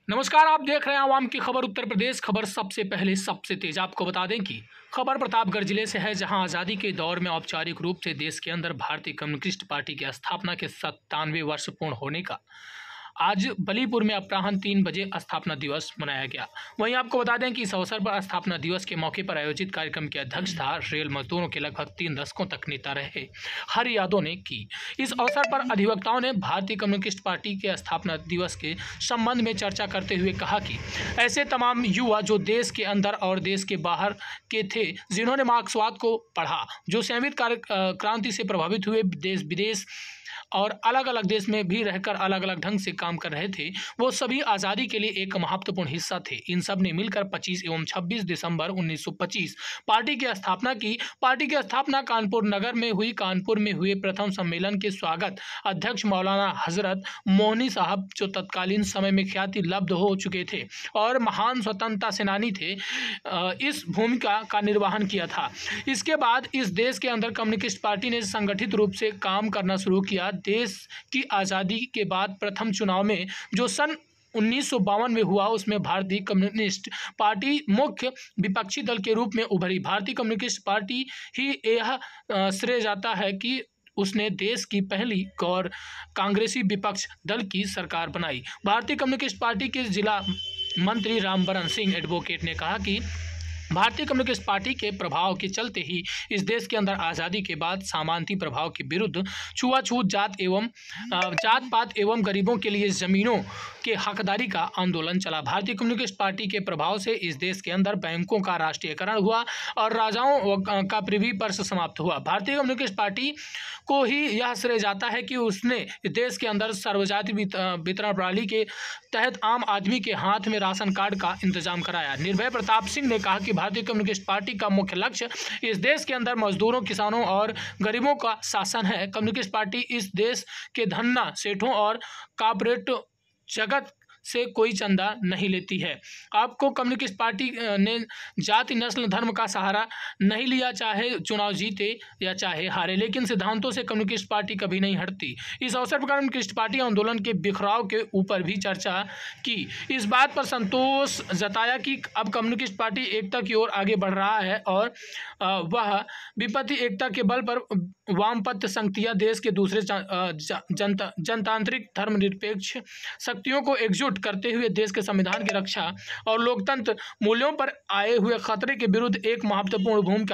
नमस्कार, आप देख रहे हैं आवाम की खबर उत्तर प्रदेश। खबर सबसे पहले सबसे तेज। आपको बता दें कि खबर प्रतापगढ़ जिले से है, जहां आज़ादी के दौर में औपचारिक रूप से देश के अंदर भारतीय कम्युनिस्ट पार्टी की स्थापना के 97वें वर्ष पूर्ण होने का आज बलीपुर में अपराह्न 3 बजे स्थापना दिवस मनाया गया। वहीं आपको बता दें कि इस अवसर पर स्थापना दिवस के मौके पर आयोजित कार्यक्रम की अध्यक्षता रेल मजदूरों के लगभग 3 दशकों तक नेता रहे हरि यादव ने की। इस अवसर पर अधिवक्ताओं ने भारतीय कम्युनिस्ट पार्टी के स्थापना दिवस के संबंध में चर्चा करते हुए कहा कि ऐसे तमाम युवा जो देश के अंदर और देश के बाहर के थे, जिन्होंने मार्क्सवाद को पढ़ा, जो संवित क्रांति से प्रभावित हुए, देश विदेश और अलग अलग देश में भी रहकर अलग अलग ढंग से काम कर रहे थे, वो सभी आज़ादी के लिए एक महत्वपूर्ण हिस्सा थे। इन सब ने मिलकर 25 एवं 26 दिसंबर 1925 पार्टी की स्थापना की। पार्टी की स्थापना कानपुर नगर में हुई। कानपुर में हुए प्रथम सम्मेलन के स्वागत अध्यक्ष मौलाना हजरत मोहनी साहब, जो तत्कालीन समय में ख्याति लब्ध हो चुके थे और महान स्वतंत्रता सेनानी थे, इस भूमिका का निर्वहन किया था। इसके बाद इस देश के अंदर कम्युनिस्ट पार्टी ने संगठित रूप से काम करना शुरू किया। देश की आज़ादी के बाद प्रथम चुनाव में जो सन 1952 में हुआ, उसमें भारतीय कम्युनिस्ट पार्टी मुख्य विपक्षी दल के रूप में उभरी। भारतीय कम्युनिस्ट पार्टी ही यह श्रेय जाता है कि उसने देश की पहली गैर कांग्रेसी विपक्ष दल की सरकार बनाई। भारतीय कम्युनिस्ट पार्टी के जिला मंत्री रामबरन सिंह एडवोकेट ने कहा कि भारतीय कम्युनिस्ट पार्टी के प्रभाव के चलते ही इस देश के अंदर आज़ादी के बाद सामंती प्रभाव के विरुद्ध छुआछूत, जात पात एवं गरीबों के लिए ज़मीनों के हकदारी का आंदोलन चला। भारतीय कम्युनिस्ट पार्टी के प्रभाव से इस देश के अंदर बैंकों का राष्ट्रीयकरण हुआ और राजाओं का प्रिवी पर्स समाप्त हुआ। भारतीय कम्युनिस्ट पार्टी को ही यह श्रेय जाता है कि उसने देश के अंदर सर्वजाति वितरण प्रणाली के तहत आम आदमी के हाथ में राशन कार्ड का इंतजाम कराया। निर्भय प्रताप सिंह ने कहा कि भारतीय कम्युनिस्ट पार्टी का मुख्य लक्ष्य इस देश के अंदर मजदूरों, किसानों और गरीबों का शासन है। कम्युनिस्ट पार्टी इस देश के धन्ना सेठों और कॉर्पोरेट जगत से कोई चंदा नहीं लेती है। आपको कम्युनिस्ट पार्टी ने जाति, नस्ल, धर्म का सहारा नहीं लिया, चाहे चुनाव जीते या चाहे हारे, लेकिन सिद्धांतों से कम्युनिस्ट पार्टी कभी नहीं हटती। इस अवसर पर कम्युनिस्ट पार्टी आंदोलन के बिखराव के ऊपर भी चर्चा की। इस बात पर संतोष जताया कि अब कम्युनिस्ट पार्टी एकता की ओर आगे बढ़ रहा है और वह विपत्ति एकता के बल पर वामपंथ शक्तियां देश के दूसरे जनतांत्रिक धर्मनिरपेक्ष शक्तियों को एकजुट करते हुए देश के संविधान की रक्षा और लोकतंत्र मूल्यों पर आए हुए खतरे के विरुद्ध एक महत्वपूर्ण भूमिका